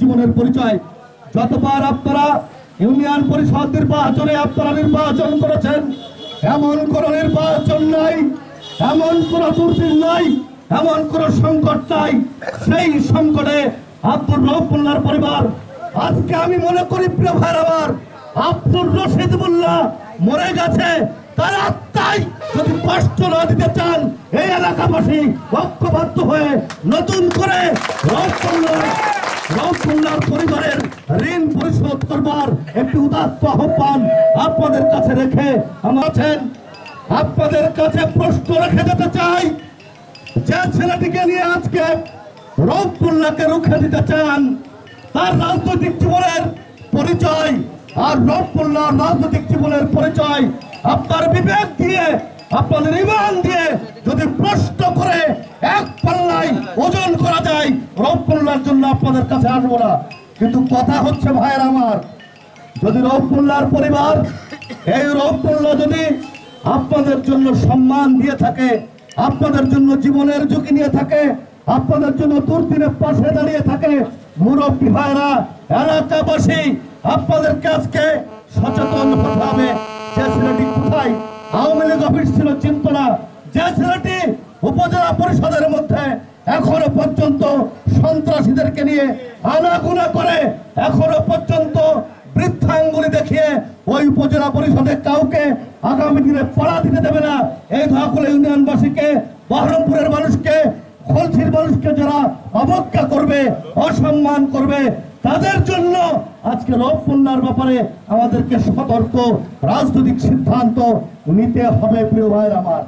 জীবনের পরিচয়। যতবার আপনারা ইউনিয়ন পরিষদ নির্বাচনে আপনারা নির্বাচন করেছেন, এমন কোন নির্বাচন নাই, এমন কোন দুর্দিন নাই, এমন কোন সংকট নাই, সেই সংকটে আব্দুর রউফ মোল্লার পরিবার, আজকে আমি মনে করি প্রিয় ভাই আমার, আব্দুর রশিদ মোল্লা মরে গেছে, তার আত্মায় যদি কষ্ট না দিতে চান, এই এলাকাবাসী ঐক্যবদ্ধ হয়ে নতুন করে রউফ মোল্লার পরিবারের ঋণ পরিশোধ করবার একটি উদাত্ত আহ্বান আপনাদের কাছে রেখে আপনাদের কাছে প্রশ্ন রেখে যেতে চাই। যে ছেলেটিকে নিয়ে আজকে রউফ মোল্লাকে রুখে দিতে চান, তার রাজনৈতিক জীবনের পরিচয় আর রউফ মোল্লার রাজনৈতিক জীবনের পরিচয় আপনার বিবেক দিয়ে, আপনাদের ঈমান দিয়ে যদি প্রশ্ন করে এক পাল্লায় ওজন করা যায়, রউফ মোল্লার জন্য আপনাদের কাছে আসবো না। কিন্তু কথা হচ্ছে ভাইয়ের আমার, যদি রউফ মোল্লার পরিবার, এই রউফ মোল্লা যদি আপনাদের জন্য সম্মান দিয়ে থাকে, আপনাদের জন্য জীবনের ঝুঁকি নিয়ে থাকে, আপনাদের জন্য দুর্দিনের পাশে দাঁড়িয়ে থাকে, মুরব্বী ভাইরা, এলাকাবাসী, আপনাদেরকে আজকে সচেতন হতে হবে। যে ছেলেটি কোথায় আওয়ামী লীগ অফিস ছিল চিন্ত না, যে ছেলেটি উপজেলা পরিষদের মধ্যে এখনো পর্যন্ত সন্ত্রাসীদেরকে নিয়ে আনাগোনা করে, এখনো পর্যন্ত বৃদ্ধাঙ্গুলি দেখিয়ে ওই উপজেলা পরিষদে কাউকে আগামী দিনে পড়া দিতে দেবে না, এই ধোয়াকুলা ইউনিয়নবাসীকে, বহরমপুরের মানুষকে, খলসির মানুষকে যারা অবজ্ঞা করবে, অসম্মান করবে, তাদের জন্য আজকে রউফ মোল্লার ব্যাপারে আমাদেরকে সতর্ক রাজনৈতিক সিদ্ধান্ত নিতে হবে প্রিয় ভাইয়ের আমার।